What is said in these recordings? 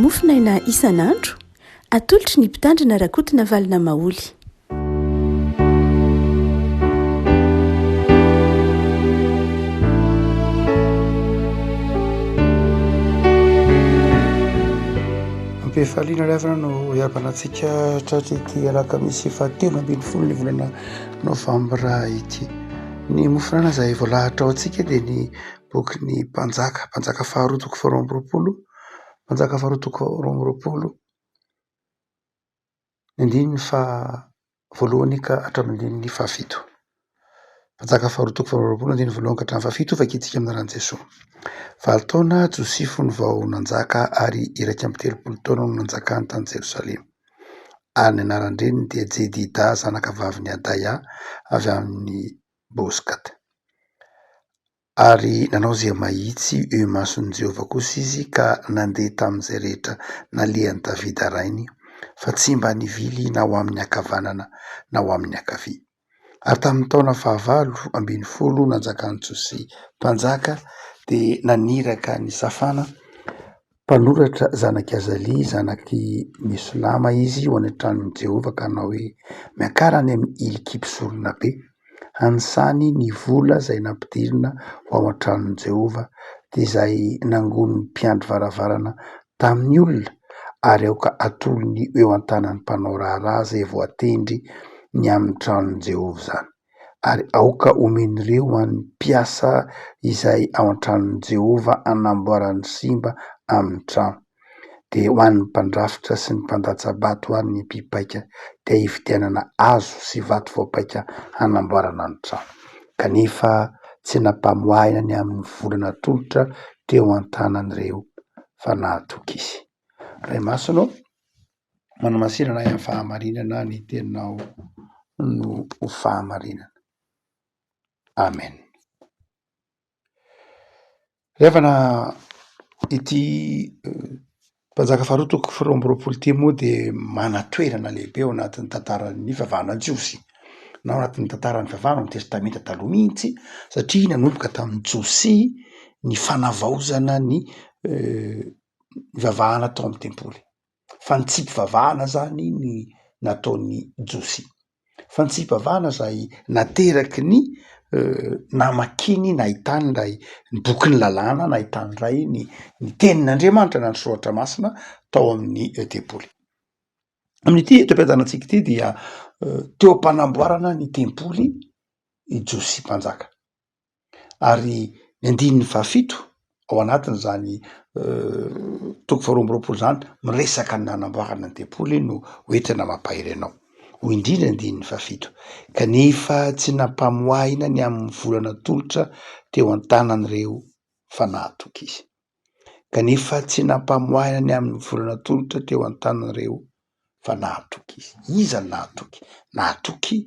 mofinaina isan'andro atolotry ny mpitandrina rakotina valina maoly. Ampefaliana rehefa no hiavanantsika tratrity alakamisy fahatelo ambin'ny folo ny volana novambra ity. Ny mofinaina izay voalahatra ao antsika dia ny boky ny mpanjaka faharoa toko faha roa amby roapolo, mpanjaka faharoa toko roa amby roapolo, ny andininy voalohany ka hatramin'ny andininy fahafito. Mpanjaka faharoa toko faha roa amby roapolo, andininy voalohany ka hatramin'ny fahafito, vakiantsika amin'ny ran'i Jesoa. 20 taona Josifo no vao nanjaka ary iraika amby telopolo taona no nanjakany tany Jerosalema. Ary ny anaran-dreniny dia Jedida zanaka vavin'ny Adaia avy amin'ny Boskata. Ary nanao izay mahitsy eo imason'i Jehovah kosa izy ka nandeha tamin'izay rehetra nalehany Davida rainy, fa tsy mba nivily na ho amin'ny ankavanana na ho amin'ny ankavia. Ary tamin'ny taona fahavalo ambin'ny folo nanjakan'i Josia mpanjaka dia naniraka ny Safana mpanoratra zanaky Azalia zanaky Mesolama izy ho any an-tranon'i Jehovah ka nanao hoe miankara any amin'ny ily kipisorona be hanisany ny vola izay nampidirina ho ao an-tranon'i Jehovah dia izay nangon'ny mpiandry varavarana tamin'ny olona ary aoka atolony eo an-tanan'ny mpanao raharaha izay voatendry ny amin'ny tranon'i Jehovah izany. Ary aoka omen'ireo ho an'ny mpiasa izay ao an-tranon'i Jehovah anamboarany simba amin'ny trano. Dia ho an'ny mpandrafitra sy ny mpandatsabato ho an'ny mpipaika dia hividianana hazo sy vato voapaika hanamboarana ny trano. Kanefa tsy nampamoahina ny amin'ny volana tolotra teo an-tanan'ireo fa nahatoky izy. Ray masonao, manamasirana amin'ny fahamarinana ny teninao no ho fahamarinana. Amen. Revana ity mpanjaka faharoa toko faha roa amby roapolo ity moa dia manatoerana lehibe ao anatin'ny tantaran'ny fivavahana Jiosy na ao anatin'ny tantaran'ny fivavahana amin'ny testamenta taloha mihitsy, satria nanomboka tamin'ny Josia ny fanavaozana ny fivavahana tao amin'ny tempoly. Fa ny tsipivavahana zany ny nataon'ny Josia. Fa ny tsipivavahana izay nateraky ny namakiny nahitany ray ny bokin'ny lalàna, nahitany ray ny tenin'Andriamanitra na ny soratra masina tao amin'ny tempoly. Amin'ity eto am-piadanantsika ity dia teo am-panamboarana ny tempoly i Josia mpanjaka. Ary ny andininy fahafito ao anatiny izany toko faha roa amby roapolo izany miresaka ny nanamboarana ny tempoly no hoentina mampahery anao. Ho indrindra andininy fahafito. Kanefa tsy nampamoahina ny amin'ny volana tolotra teo an-tanan'ireo fa nahatoky izy. Kanefa tsy nampamoahina ny amin'ny volana tolotra teo an-tanan'ireo fa nahatoky izy. Iza ny nahatoky? Nahatoky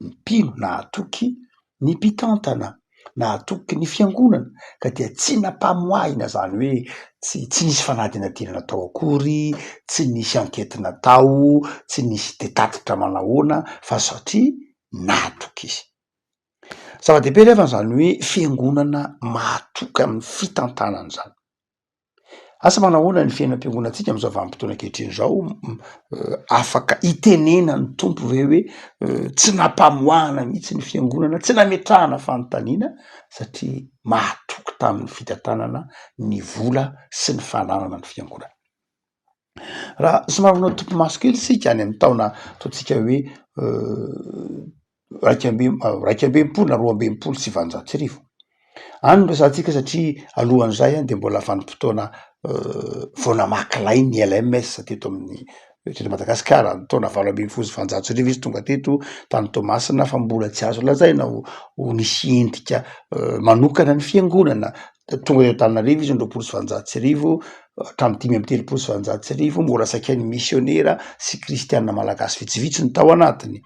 ny mpino, nahatoky ny mpitantana, nahatoky ny fiangonana, ka dia tsy nampamoahina zany hoe tsy nisy fanadinadina natao akory, tsy nisy ankety natao, tsy nisy tetatotra manahoana fa satria nahatoky izy. Zava-dehibe rehefa zany hoe fiangonana mahatoky amin'ny fitantanana zany. Asa manahoana ny fiainam-piangonantsika amin'izao vanim-potoana ankehitriny izao, afaka itenena ny tompo ve hoe tsy nampamoahana mihitsy ny fiangonana, tsy nametrahana fanontaniana satria mahatoky tamin'ny fitantanana ny vola sy ny fananana ny fiangonana. Raha somary manao tompo maso kely isika any amin'ny taona ataontsika hoe raika ambin'ny-polo na roa ambin'ny-polo sy sivanjato sy arivo. Any no resantsika satria alohan'izay dia mbola vanim-potoana vao namaky ny LMS teto amin'ny teto Madagasikara, taona valo ambin'ny folo sy sivanjato sy arivo izy tonga teto tany Toamasina, fa mbola tsy azo lazaina ho nisy endrika manokana ny fiangonana. Tonga teo Antananarivo izy roapolo sy sivanjato sy arivo hatramin'ny dimy amby telopolo sy sivanjato sy arivo, mbola saikain'ny misionera sy kristianina malagasy vitsivitsy no tao anatiny.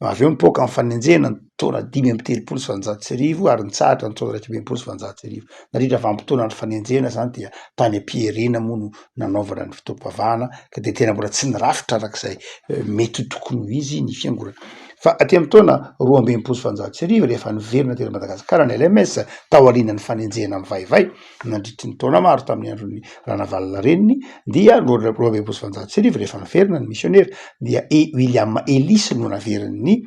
Avy eo nipoaka amin'ny fanenjena ny taona dimy amby telopolo sy sivanjato sy arivo ary nitsahatra ny taona raika amby enimpolo sy sivanjato sy arivo. Naritra vanim-potoana ny fanenjena zany dia tany am-Pierena moa no nanaovana ny fotoam-pivavahana ka dia tena mbola tsy nirafitra arak'izay mety tokony ho izy ny fiangonana. fa aty amy taona 2016 rehefa niverina tena Madagasikara ny LMS tao aorianany fanenjehana amy vaivay nandritry ny taona maro tamin'ny andron'ny Ranavalona reniny dia 2016 rehefa niverina ny missionnaire dia William Ellis no naveriny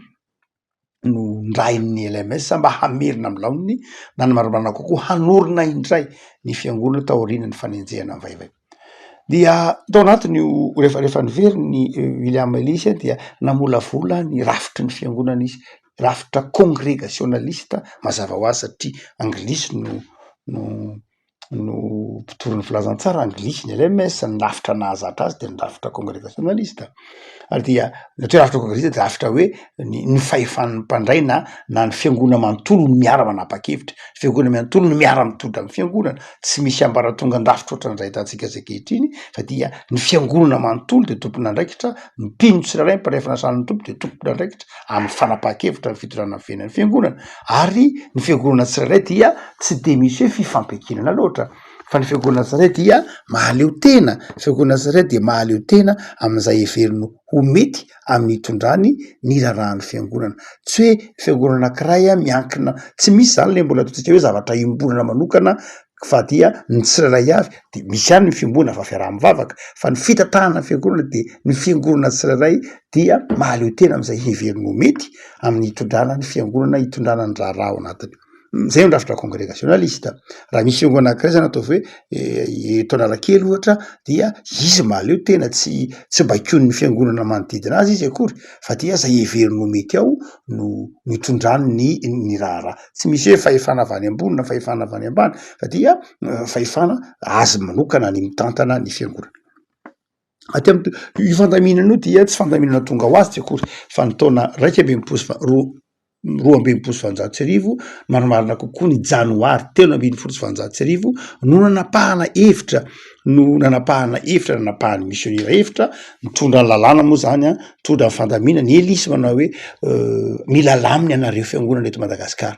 no ndrain'ny LMS mba hamerina amy laoniny na ny marimarina kokoa hanorina indray ny fiangonana tao aorianany fanenjehana amy vaivay. Dia tao anatiny rehefa niveriny William Ellis dia namolavola ny rafitry ny fiangonana izy, rafitra congrégationaliste mazava ho azy satria anglisy no mpitory ny filazantsara anglisy ny LMS ny rafitra nahazatra azy de ny rafitra congrégationaliste ary dia natria rafitra congrégationaliste de rafitra hoe ny fahefan'ny mpandray na ny fiangonana manontolo no miara manapa-kevitra, fiangonana manontolo no miara mitondra amin'ny fiangonana, tsy misy ambaratonga an-drafitra ohatran'ny izay hitantsika ankehitriny fa dia ny fiangonana manontolo de tompona andraikitra, ny mpino tsirairay mpanday fanasany tompo de tompona andraikitra amin'ny fanapa-kevitra ny fitondrana venan'ny fiangonana ary ny fiangonana tsirairay dia tsy de misy hoe fifampiankinana loatra fa ny fiangonana tsirairay dia mahaleo tena, fiangonana tsirairay de mahaleo tena amin'izay heveriny ho mety amin'ny hitondrany ny rarahan'ny fiangonana, tsy hoe fiangonana anankiray miankina, tsy misy zany le mbola ataontsika hoe zavatra iombonana manokana fa dia ny tsirairay avy de misy ihany ny fiangonana fa fiaraha-mivavaka fa ny fitatahana fiangonana de ny fiangonana tsirairay dia mahaleo tena amin'izay heveriny ho mety amin'ny hitondrana ny fiangonana hitondrana ny raharaha ao anatiny. Zay no rafitra congrégationaliste. Raha misy fiangonana anankiray zany atao hoe eto Analakely ohatra dia izy mahaleo tena tsy baikion'ny fiangonana manodidina azy izy akory fa dia zay heveriny ho mety ao no hitondrany ny raharaha, tsy misy hoe fahefana avy any ambony na fahefana avy any ambany fa dia fahefana azy manokana ny mitantana ny fiangonana. Aty amy io fandaminana io dia tsy fandaminana tonga ho azy tsy akory fa ny taona 2016 marimarina kokoa ny janoary 3 no nanapahana hevitra nanapahany missionnaire hevitra mitondra ny lalàna moa zany mitondra ny fandamina ny Elisy manao hoe milalamy ny anareo fiangonana eto Madagasikara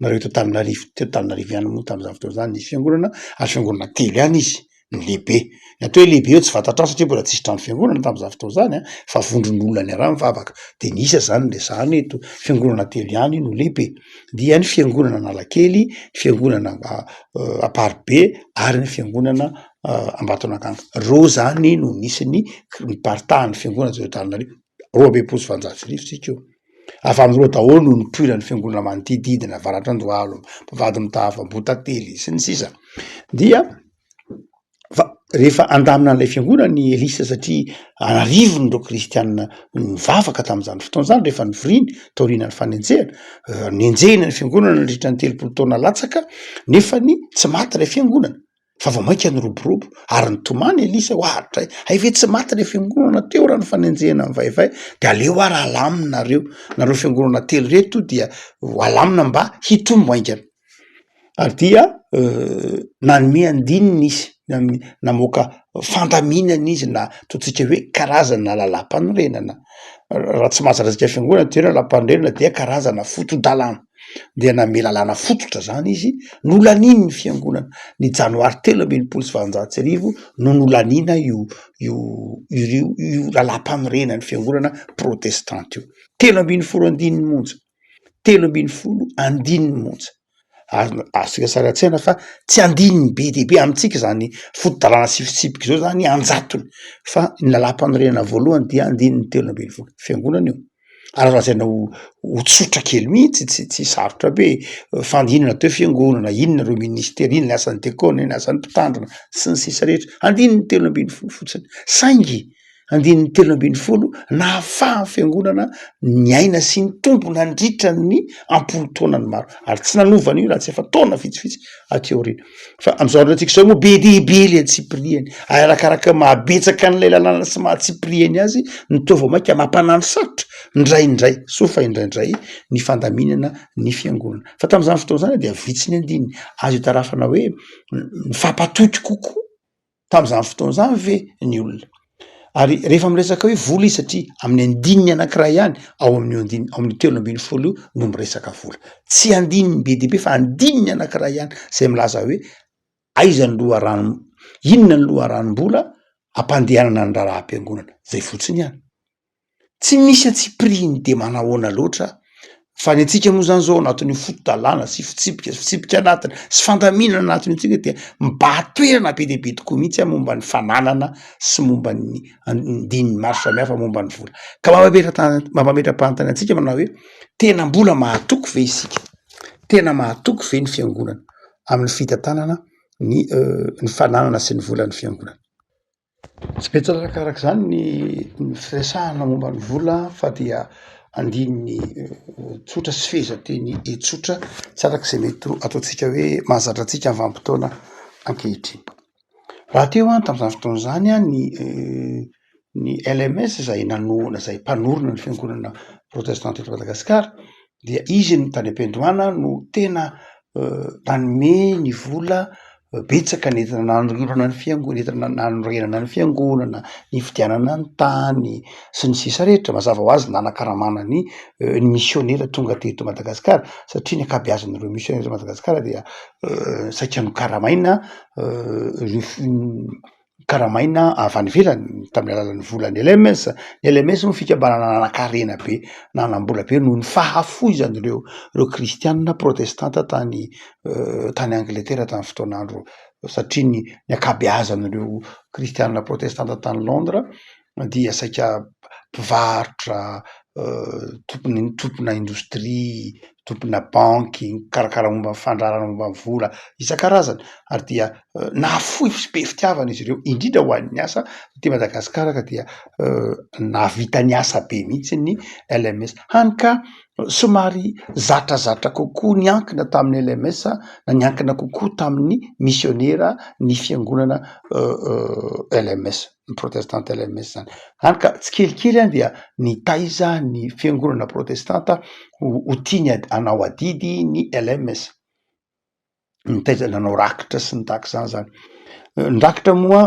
nareo eto Antananarivo ihany moa tam'izany fotoana zany nisy fiangonana ary fiangonana telo ihany izy ny lehibe ny atao hoe lehibe eo tsy fantatrao satria mbola tsisy trano fiangonana tam'izany fotoana zany fa vondron'olona ny araha mivavaka de nisy zany le sahana eto fiangonana telo ihany no lehibe dia ny fiangonana Analakely, fiangonana Amparibe ary ny fiangonana Ambatonakanga reo zany no nisy ny partahan'ny fiangonana eto Antananarivo 2016 tsika io. Afa amin'ireo daholo no nipoiran'ny fiangonana manodididina Varatrandohalo, Vavadimitafa, Botately sy ny sisa dia fa rehefa andamina an'ilay fiangonana ny Elisa satria anarivony ireo kristianina mivavaka tam'izany fotoana zany rehefa nivoriny taorianany fanenjehana nenjehina ny fiangonana nandritra ny 30 taona latsaka nefany tsy maty ilay fiangonana fa vao mainka niroborobo ary nitomany Elisa ho ahatra ve tsy maty ilay fiangonana teo raha ny fanenjehana amin'ny vaivay de aleo ary alamina nareo fiangonana telo reto dia ho alamina mba hitombo aingana ary dia nanome andininy izy namoaka fandaminana izy na ataontsika hoe karazana lalam-panorenana raha tsy mahazantsika fiangonana toerana lalam-panorenana dia karazana fotodalàna dia name lalàna fototra zany izy nolaniny ny fiangonana ny janoary 2016 no nolanina io lalam-panorenana ny fiangonana protestante io 310 monja 310 monja azontsika sary an-tsaina fa tsy andininy be dehibe amintsika zany fotodalàna sifitsipiky zao zany anjatony fa ny lalam-panorenana voalohany dia andininy 310 fiangonana io ary lazaina ho tsotra kely mihitsy tsy sarotra be fandinana teo fiangonana inona reo ministera inona ny asan'ny dekona iny asan'ny mpitandrina sy ny sisa rehetra andininy 310 fotsiny saingy andininy 310 nahafahan'ny fiangonana ny aina sy ny tompo nandritra ny ampolo taona ny maro ary tsy nanovana io raha tsy efa taona vitsivitsy aty aoriana fa am'izao rehetratsika zao moa be dehibe le antsipriany arakaraka mahabetsaka an'ilay lalàna sy mahatsipriany azy nitova mainka mampanano sarotra indraindray sofa indraindray ny fandaminana ny fiangonana fa tam'izany fotoana zany dia vitsy ny andininy azo hitarafana hoe mifampatoky kokoa tam'izany fotoana zany ve ny olona ary rehefa miresaka hoe vola izy satria amin'ny andininy anankiray ihany ao amin'ny 310 io no miresaka vola tsy andininy be dehibe fa andininy anankiray ihany zay milaza hoe aiza ny loharano inona ny loharanimbola ampandehanana ny raharaha-piangonana zay fotsiny ihany tsy misy atsipiriny de manahoana loatra fa ny atsika moa zany zao anatin'ny foto-dalàna sy fitsipika anatiny sy fandaminana anatiny tsika dia mibatoerana be deaibe tokoa mihitsy a momba ny fananana sy momba ny ndininy maro samihafa momba ny vola ka mampametram-panontany antsika manao hoe tena mbola mahatoky ve isika tena mahatoky ve ny fiangonana amin'ny fitantanana ny fananana sy ny volan'ny fiangonana tsy petsarakarak'izany ny firesahana momba ny vola fa dia andininy tsotra sy fehizateny etsotra tsy arak'izay mety ataotsika hoe mahazatra atsika ny vanim-potoana ankehitriny raha teo a tam'izany fotoana zany a ny LMS zay nanoana zay mpanorona ny fiangonana protestanta eto Madagasikara dia izy no tany am-piandohana no tena nanome ny vola betsaka nentina nanorenana ny fiangonana nanorenana ny fiangonana ny fidianana ny tany sy ny sisa rehetra mazava ho azy nanakaramana ny misionera tonga teto Madagasikara satria ny akabeazan'ireo misionera Madagasikara dia saika nokaramaina karamaina avy any ivelany tamin'ny alalan'ny volan'ny LMS ny LMS moa fikambanana nanan-karena be nanam-bola be noho ny fahafoizany ireo kristianina protestanta tany Angletera tamin'ny fotoan'andro satria ny akabeazan'ireo kristianina protestanta tany Londres dia saika mpivarotra tompona indostria tompona banky karakara momba ny fandrarana momba ny vola isan-karazany ary dia nahafoy sy be fitiavana izy ireo indrindra ho an'ny asa ty Madagasikara ka dia nahavita ny asa be mihitsy ny LMS hany ka somary zatrazatra kokoa niankina tamin'ny LMS na niankina kokoa tamin'ny misionera ny fiangonana LMS ny protestanta LMS zany hany ka tsy kelikely any dia nitaiza ny fiangonana protestanta ho tiany anao adidy ny LMS nitaiza nanao rakitra sy ny tahak'izany ndrakitra moa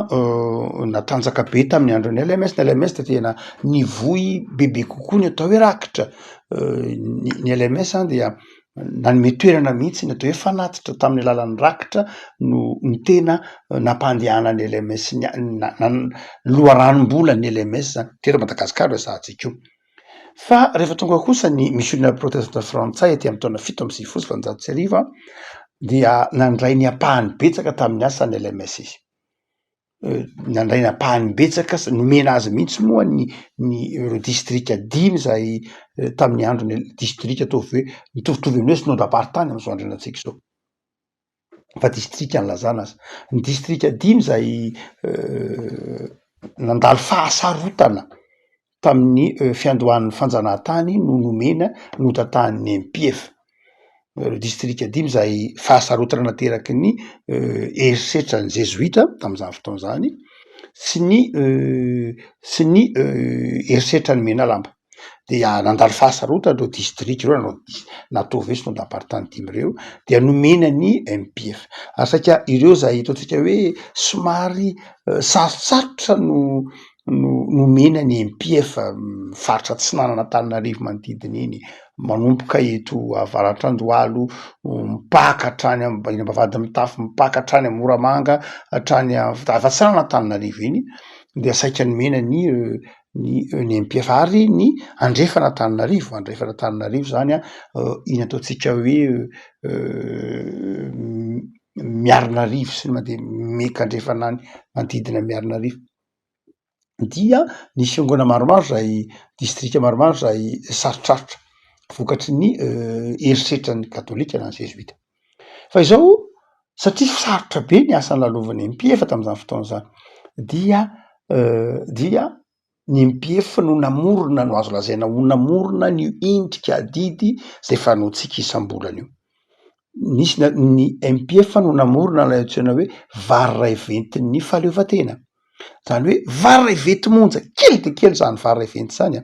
natanjaka be tamin'ny andron'ny LMS ny LMS de tena nivohy bebe kokoa ny atao hoe rakitra ny LMS dia nanome toerana mihitsy ny atao hoe fanatitra tamin'ny alalan'ny rakitra no ny tena nampandehana ny LMS loharanom-bola ny LMS zany teto Madagasikara resahantsika io fa rehefa tonga kosa ny misionera protestanta frantsay aty amin'ny taona 7 dia nandray ny apahany betsaka tamin'ny asan'ny LMS izy nandray ny apahany betsaka nomena azy mihitsy moa ny distrika 5 zay tamin'ny andro ny distrika ataovy hoe mitovitovy amin'ny hoe synodam-paritany am'izao andrenatsika zao fa distrika nylazana azy ny distrika 5 zay nandalo fahasarotana tamin'ny fiandohan'ny fanjanahantany no nomena notantahan'ny MPF distrika 5 zay fahasarotana nateraky ny erisetra ny jezoita tam'izany fotoana zany sy ny erisetra ny mena lamba dia nandalo fahasarotana reo distrika reo natovy hoe synodam-paritany 5 reo dia nomena ny MPF ary saika ireo zay ataotsika hoe somary sarosarotra nomena ny MPF faritra tsy nanana Antananarivo manodidina iny manomboka eto Avaratrandohalo mipaka hatrany ambavady mitafy mipaka hatrany amin'ny Moramanga hatrany fa tsy nanana Antananarivo iny dia saika nomena ny MPF ary ny andrefana Antananarivo zany iny ataotsika hoe Miarinarivo sy ny mandeha meka andrefana any manodidina Miarinarivo dia nisy fiangonana maromaro zay distrika maromaro zay sarotrarotra vokatry ny erisetra ny katolika na ny jezoita fa izao satria sarotra be ny asany lalovan'ny MPF tam'izany fotoana zany dia ny MPF no namorona no azo lazaina ho namorona ny endrika adidy zay fanotsika isam-bolana io nisy ny MPF no namorona lay antsoina hoe vary ray ventin'ny fahaleovan-tena zany hoe vary ray venty monja kely de kely zany vary ray venty zany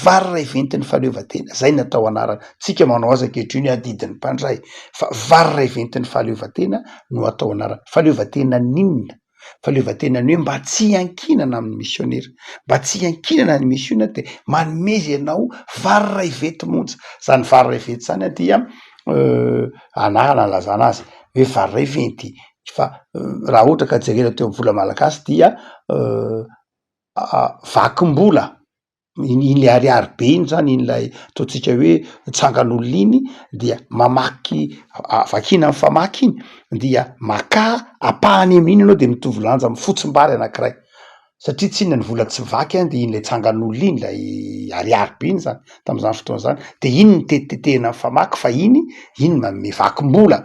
vary ray ventin'ny fahaleovan-tena zay natao anarana tsika manao azy ankehitriny adidin'ny mpandray fa vary ray ventin'ny fahaleovan-tena no atao anarana fahaleovan-tena ninona fahaleovan-tena ny hoe mba tsy hankinana amin'ny misionera mba tsy hankinana ny misionera de manomeza ianao vary ray venty monja zany vary ray venty zany dia anahana nylazana azy hoe vary ray venty fa raha ohatra ka jerena teo amin'ny vola malagasy dia vakim-bola iny le ariary be iny zany iny lay ataotsika hoe tsangan'olona iny dia mamaky vakina amy famaky iny dia maka apahany amin'iny anao de mitovy lanja amy fotsim-bary anankiray satria tsy inona ny vola tsy vaky a de iny le tsangan'olona iny lay ariary be iny zany tam'izany fotoana zany de iny ny tetitetehina amy famaky fa iny manome vakim-bola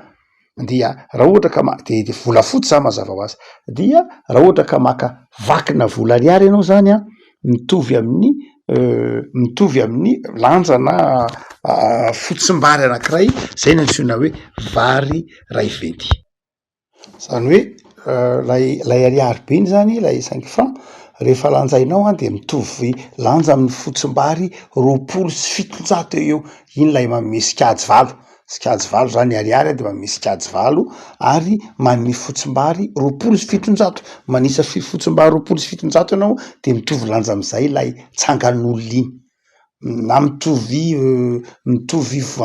dia raha ohatra ka de volafotsy za mazava ho azy dia raha ohatra ka maka vakina vola ariary ianao zany a mitovy amin'ny lanja na fotsim-bary anankiray zay no antsoina hoe vary ray venty zany hoe lay ariary be iny zany lay 5 francs rehefa lanjainao a de mitovy lanja amin'ny fotsim-bary 20 sy 700 eo iny lay manome sikajy valo zany ariary de manome sikajy valo ary manome fotsim-bary 20 sy 700 manisa fotsim-bary 20 sy 700 ianao de mitovy lanja am'izay lay tsangan'olona iny na mitovy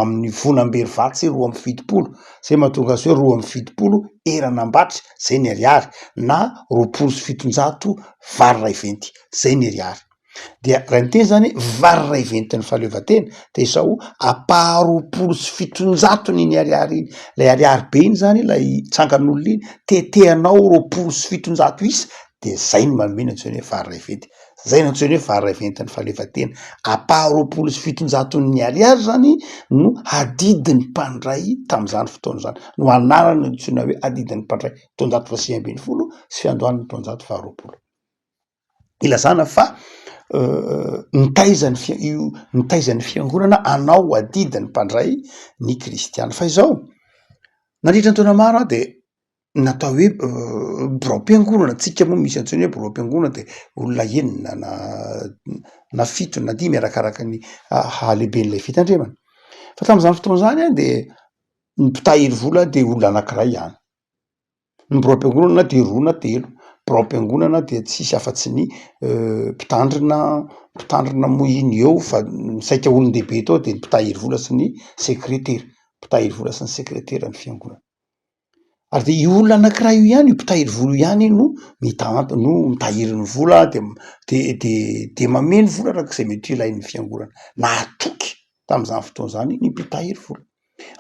amin'ny vonam-bery vatsy 2 zay mahatonga azy hoe 2 eran'ambatry zay ny ariary na 20 sy 700 vary ray venty zay ny ariary dia raha ny teny zany vary ray venty ny fahaleovantena de izao apaha 20 sy 700 niny ariary iny lay ariary be iny zany lay tsangan'olona iny tetehanao 20 sy 700 isa de zay ny manome ny antsoina hoe vary ray venty zay no antsoina hoe vary ray venty ny fahaleovantena apaha 20 sy 700 ny ariary zany no adidin'ny mpandray tam'izany fotoana zany no anarany no antsoina hoe adidin'ny mpandray 720 sy fiandohanany 720 ilazana fa nitaizan'ny fiangonana anao adidin'ny mpandray ny kristiana fa izao nandritra ny taona maro a de natao hoe birao-piangonana tsika moa misy antsoina hoe birao-piangonana de olona enina na 7 na 10 arakaraka ny halehiben'ilay fitandremana fa tam'izany fotoana zany a de ny mpitahiry vola de olona anankiray ihany ny birao-piangonana de 2 na 3 birao-piangonana de tsisy afa-tsy ny mpitandrina mo iny eo fa misaika olon-dehibe tao de ny mpitahiry vola sy ny sekretera mpitahiry vola sy ny sekretera ny fiangonana ary de io olona anankiray io ihany io mpitahiry vola ihany no mitahiry ny vola de mameno vola arak'izay mety ilain'ny fiangonana na atoky tam'izany fotoana zany ny mpitahiry vola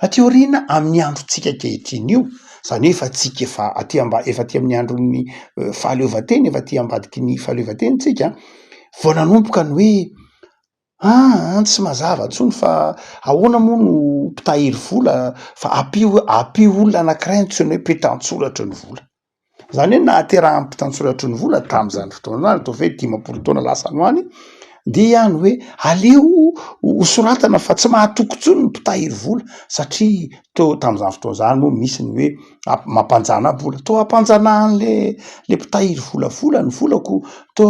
aty aoriana amin'ny androntsika ankehitriny io zany hoe efa tsika efa aty amin'ny andron'ny fahaleovantena efa aty ambadiky ny fahaleovantena tsika vao nanomboka ny hoe tsy mazava ntsony fa ahoana moa no mpitahiry vola fa ampio olona anankiray antsoina hoe mpitantsoratry ny vola zany hoe nahaterahan'ny mpitantsoratry ny vola tam'izany fotoana zany atao hoe 10 taona lasa no any dia ny hoe aleo hosoratana fa tsy mahatoko ntsony ny mpitahiry vola satria tam'izany fotoana zany moa misy ny hoe mampanjana vola to ampanjanahan'le mpitahiry volavola ny volako to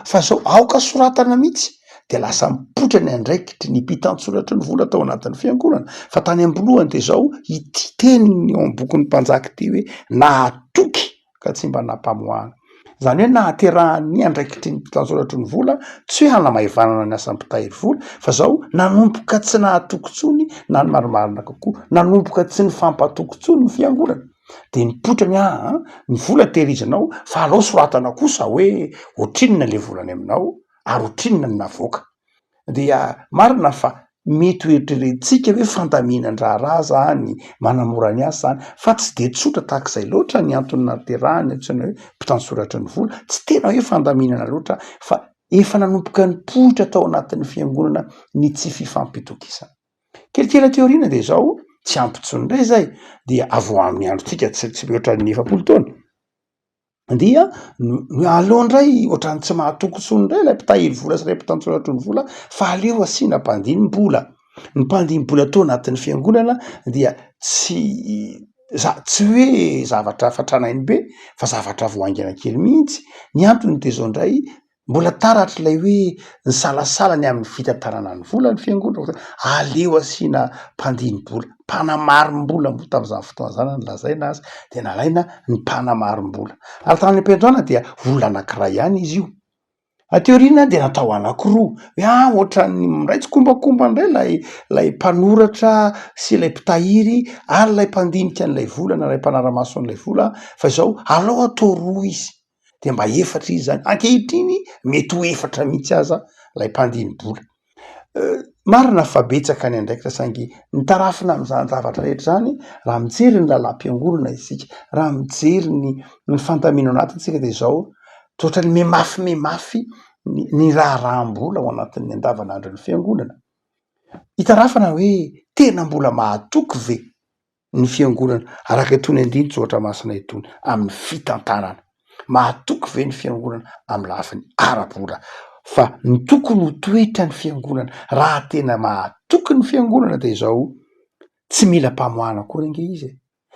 fa zao aoka soratana mihitsy de lasa mipotra ny andraikitry ny mpitantsoratry ny vola tao anatin'ny fiangonana fa tany ambolohany de zao ity teniny eo am-bokon'ny mpanjaka ity hoe nahatoky ka tsy mba nampamoahana zany hoe nahaterahan'ny andraikitry ny mpitantsoratry ny vola tsy hoe hanamahivanana ny asan'ny mpitahiry vola fa zao nanomboka tsy nahatoky ntsony na ny marimarina kokoa nanomboka tsy ny fampatoky ntsony ny fiangonana de nipotra ny vola tehirizanao fa alao soratana kosa hoe otrinona le volany aminao ary otrinona ny navoaka dia marina fa mety hoeritreretintsika hoe fandaminan-draharaha zany manamora ny azy zany fa tsy de tsotra tahak'izay loatra ny antony naterahany antsoina hoe mpitantsoratry ny vola tsy tena hoe fandaminana loatra fa efa nanomboka ny poitra tao anatin'ny fiangonana ny tsy fifampitokisana kelikely teoriana de zao tsy ampitsony ndray zay dia avo amin'ny androtsika tsy mihoatra ny 9 taona dia alohandray ohatrany tsy mahatoky ntsony ndray lay mpitahiry vola sy ray mpitantsoratry ny vola fa aleo asiana mpandimim-bola ny mpandimim-bola tao anatin'ny fiangonana dia tsy hoe zavatra fatranainy be fa zavatra voaingana kely mihitsy ny antony de zao ndray mbola taratry lay hoe ny salasalany amin'ny fitantarana ny vola ny fiangonana aleo asiana mpandimim-bola mpanamarim-bola mo tam'izany fotoana zany ny lazaina azy de nalaina ny mpanamarim-bola ary tamin'ny am-piandohana dia olona anankiray ihany izy io ateoriana de natao anankiroa hoe ohatran'ny miraitsy kombakomba indray lay mpanoratra sy lay mpitahiry ary lay mpandinika an'ilay vola na lay mpanara-maso an'ilay vola fa izao alao atao roa izy de mba efatra izy zany ankehitriny mety ho efatra mihitsy aza lay mpandiny-bola. Marina fa betsaka ny andraikitra saingy ny tarafina am'zany zavatra rehetra zany raha mijery ny lalam-piangolana isika, raha mijery ny fantamina ao anatintsika de zao toatra ny memafy ny raharaham-bola ao anatin'ny andavanandro ny fiangonana. Hitarafana hoe tena mbola mahatoky ve ny fiangonana araka itony andinitsy ohatra masina itony amin'ny fitantanana, mahatoky ve ny fiangonana amin'ny lafiny ara-bola? Fa ny tokony ho toetra ny fiangonana raha tena mahatoky ny fiangonana de zao tsy mila mpamoahana akory nge izy,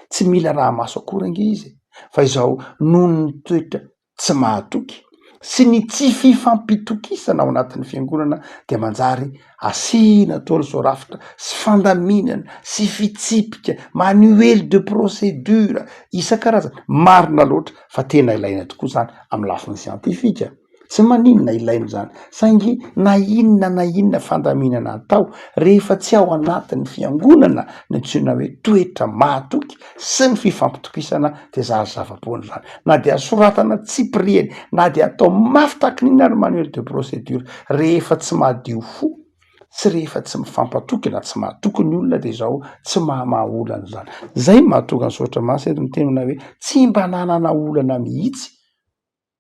tsy mila raha maso akory nge izy, fa izao noho ny toetra tsy mahatoky sy ny tsy fifampitokisana ao anatin'ny fiangonana de manjary asina toro rafitra sy fandaminana sy fitsipika manuel de procédure isan-karazany marina loatra fa tena ilaina tokoa zany amin'ny lafiny siantifika. Tsy maninona ilaino zany saingy na inona fandaminana atao rehefa tsy ao anatin'ny fiangonana ny antsoina hoe toetra mahatoky sy ny fifampitokisana de zary zava-poana zany, na de asoratana tsipirieny na de atao mafy takin'inona ary manuel de procédure rehefa tsy madio fo sy rehefa tsy mifampatoky na tsy mahatoky ny olona de zao tsy mahamaha olana zany. Zay mahatonga ny sotra masy eto mitenona hoe tsy mba nanana olana mihitsy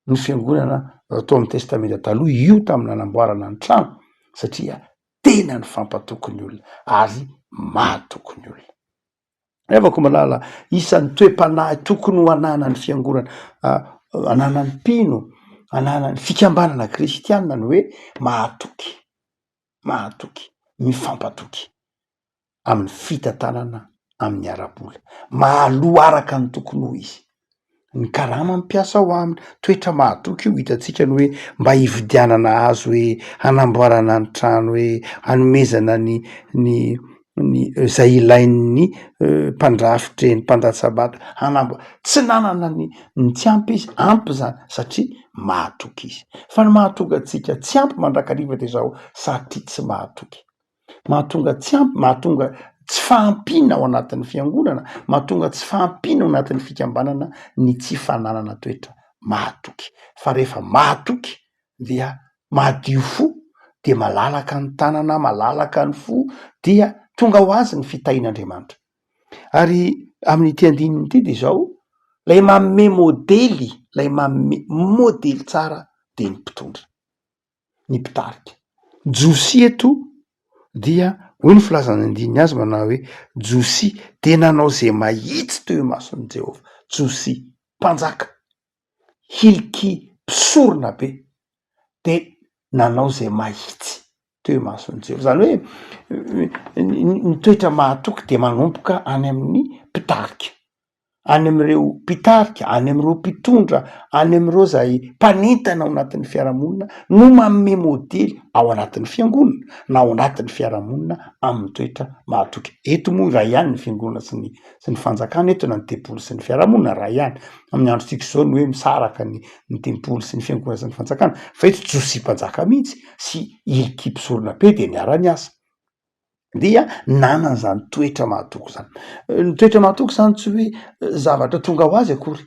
ny fiangonana atao amin'ny testamenta taloha io tamin'ny nanamboarana ny trano satria tena ny fampatoky ny olona ary mahatoky ny olona. Evako malala isan'ny toe-panahy tokony ho ananan'ny fiangonana, ananan'ny mpino, ananan'ny fikambanana kristianina ny hoe mahatoky, mifampatoky amin'ny fitantanana amin'ny ara-bola, mahaloa araka ny tokony ho izy. Ny karama mampiasa ao aminy toetra mahatoky io hitantsika ny hoe mba hividianana azy hoe hanamboarana ny trano hoe hanomezana ny zay ilain'ny mpandrafitra ny mpandatsabata tsy nanana ny tsy ampy izy ampy zany satria mahatoky izy. Fa ny mahatonga atsika tsy ampy mandrakariva de zao satria tsy mahatoky, mahatonga tsy ampy, mahatonga tsy fahampiana ao anatin'ny fiangonana, mahatonga tsy fahampiana ao anatin'ny fikambanana ny tsy fananana toetra mahatoky. Fa rehefa mahatoky dia madio fo de malalaka ny tanana, malalaka ny fo dia tonga ho azy ny fitahin'Andriamanitra. Ary amin'ity andininy ity de zao lay manome modely tsara de ny mpitondra, ny mpitarika. Josia eto dia hoy ny filazany andininy azy manao hoe Josia de nanao zay mahitsy teo imason'i Jehova. Josia mpanjaka Hilky mpisorona be de nanao zay mahitsy teo imason'i Jehova. Zany hoe ny toetra mahatoky de manomboka any amin'ny mpitarika, any amin'ireo mpitarika, any amin'ireo mpitondra, any amin'ireo zay mpanentana ao anatin'ny fiarahamonina no manome modely ao anatin'ny fiangonana na ao anatin'ny fiarahamonina amin'ny toetra mahatoky. Eto moa raha ihany ny fiangonana sy ny fanjakana, eto na ny tempoly sy ny fiarahamonina raha ihany. Amin'ny androntsika zao ny hoe misaraka ny tempoly sy ny fiangonana sy ny fanjakana, fa eto Josia mpanjaka mihitsy sy Hilky mpisorona be de niara niasa dia nanana zany toetra mahatoky zany. Ny toetra mahatoky zany tsy hoe zavatra tonga ho azy akory,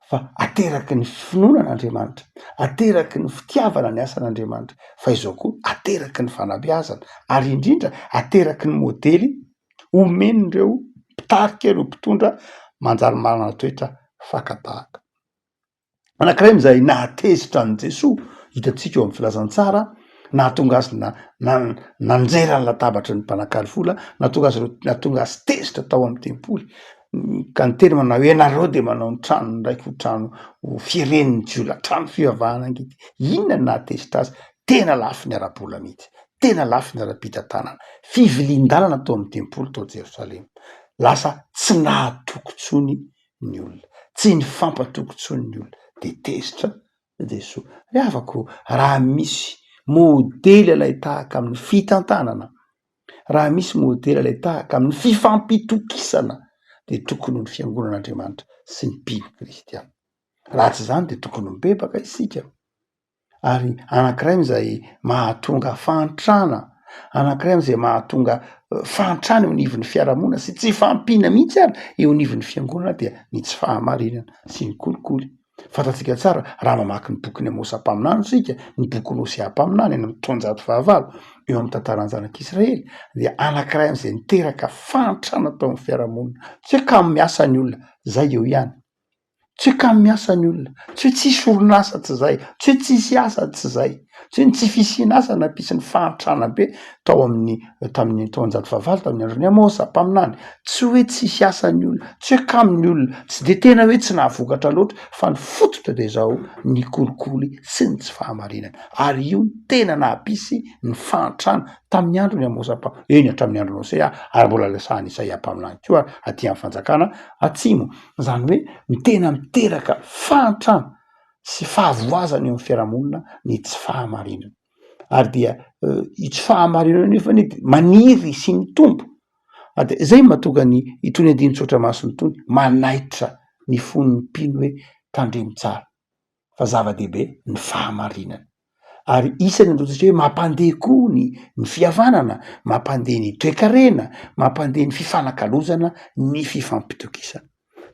fa ateraky ny finoanan'Andriamanitra, ateraky ny fitiavana ny asan'Andriamanitra, fa izao koa ateraky ny fanabeazana, ary indrindra ateraky ny modely omen'ireo mpitarika, ireo mpitondra manjary manana toetra fakatahaka. Anankiray m'izay nahatezitra an' Jesoa, hitantsika eo amin'ny filazantsara, nahatonga azy nanjera ny latabatra ny mpanakalo vola, nahatonga azy tezitra tao amin'ny tempoly, ka ny teny manao hoe ianareo de manao ny trano ndraiky ho trano ho firen'ny Jiona, trano fivavahana angidy. Inona ny nahatezitra azy? Tena lafy ny ara-bola mihitsy, tena lafy ny ara-pitantanana, fivilian-dalana tao amin'ny tempoly tao Jerosalema. Lasa tsy nahatoky tsony ny olona, tsy ny fampatoky tsony ny olona, de tezitra Jesoa. Avako raha misy modely ilay tahaka amin'ny fitantanana, raha misy modely ilay tahaka amin'ny fifampitokisana, de tokony ny fiangonan'Andriamanitra sy ny mpino kristiana. Raha tsy zany de tokony mibebaka isika. Ary anankiray m'izay mahatonga fahantrana, anankiray m'izay mahatonga fahantrana eo anivon'ny fiarahamonina sy tsy fahampiana mihitsy ary eo anivon'ny fiangonana dia ny tsy fahamarinana sy ny kolikoly. Fantatsika tsara raha mamaky ny boky ny Amosa-paminany sika, ny boky ny Hosea-paminany eny amin'ny taonjato fahavalo eo amin'ny tantaran'ny zanak'Israely dia anankiray am'izay niteraka fantrana tao amin'ny fiarahamonina. Tsy hoe kamo miasa ny olona, zay eo ihany. Tsy hoe kamo miasa ny olona, tsy hoe tsisy orinasa tsy zay, tsy hoe tsisy asa tsy zay, tsy hoe tsy fisiana asa nampisy ny fahantrana be tao amin'ny tamin'ny taonjato fahavalo tamin'ny andron'ny Amosa-paminany. Tsy hoe tsisy asa ny olona, tsy hoe kamo ny olona, tsy de tena hoe tsy nahavokatra loatra fa ny fototra de zao ny kolikoly sy ny tsy fahamarinana. Ary io tena nahampisy ny fahantrana tamin'ny andron'ny Amosa-paminany, eny hatramin'ny andron'ny Hosea ary mbola lasahan'ny Isaia-paminany koa aty amin'ny fanjakana atsimo. Zany hoe ny tena miteraka fahantrana sy fahavoazana eo amin'ny fiarahamonina ny tsy fahamarinana. Ary dia i tsy fahamarinana nefa ny maniry sy mitombo. De zay mahatonga ny itony andiny tsotra masony tony manaitra ny fon'ny mpino hoe tandremo tsara fa zava-dehibe ny fahamarinana. Ary isany androtsitra hoe mampandeha koa ny fihavanana, mampandeha ny toe-karena, mampandeha ny fifanakalozana, ny fifampitokisana.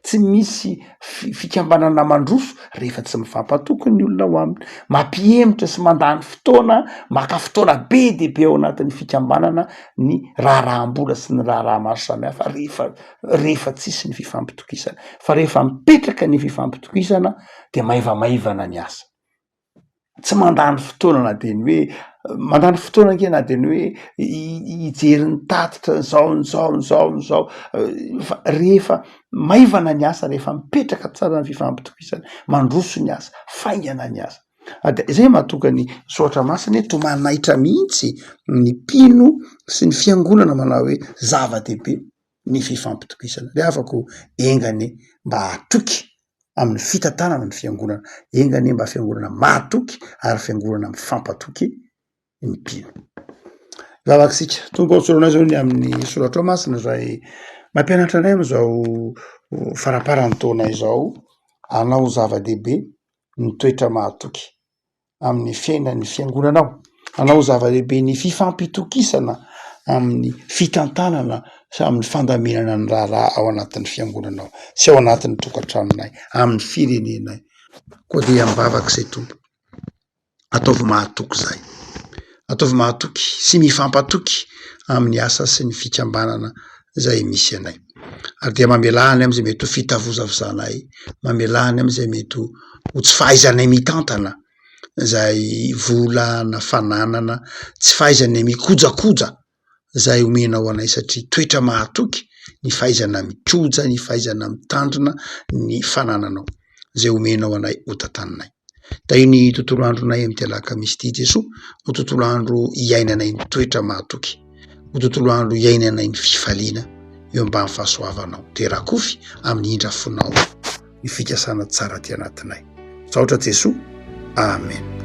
Tsy misy fikambanana mandroso rehefa tsy mifampatoky ny olona ao aminy. Mampihemitra sy mandany fotoana, maka fotoana be dehibe ao anatin'ny fikambanana ny raharaham-bola sy ny raharaha maro samihafa rehefa tsisy ny fifampitokisana. Fa rehefa mipetraka ny fifampitokisana de maivamaivana ny asa. Tsy mandany fotoana na de ny hoe mandany fotoana ange na de ny hoe hijery ny tatitra zao fa rehefa maivana ny asa, rehefa mipetraka tsara ny fifampitokisana, mandroso ny asa, faingana ny asa. De zay mahatonga ny soatra masiny to manaitra mihitsy ny mpino sy ny fiangonana manao hoe zava-dehibe ny fifampitokisana. De afaka engany mba hatoky amin'ny fitantanana ny fiangonana, engany mba fiangonana mahatoky ary fiangonana mifampatoky ny mpino. Vavaksika tonga ao tsoronay zao ny amin'ny soratra masina zay mampianatra anay am'izao faraparan'ny taonay zao hanao zava-dehibe ny toetra mahatoky amin'ny fiainan'ny fiangonanao, hanao zava-dehibe ny fifampitokisana amin'ny fitantanana sy amin'ny fandaminana ny raharaha ao anatin'ny fiangonanao sy ao anatin'ny tokantranonay, amin'ny firenenay. Koa dia mivavaka izay tompo, ataovy mahatoky zay, ataovy mahatoky sy mifampatoky amin'ny asa sy ny fikambanana zay misy anay. Ary dia mamelahany am'izay mety ho fitavozavozanay, mamelahany am'izay mety ho tsy fahaizanay mitantana, zay vola na fananana, tsy fahaizanay mikojakoja zay omenao anay satria toetra mahatoky ny fahaizana mikoja, ny fahaizana mitandrina ny fanananao zay omenao anay ho tantaninay. Da io ny tontolo andronay amin'ny alakamisy ity Jesoa, ho tontolo andro iainanay ny toetra mahatoky, ho tontolo andro iainanay ny fifaliana eo ambany fahasoavanao. De rakofy amin'ny indra fonao ny fikasana tsara ty anatinay. Saotra Jesoa. Amen.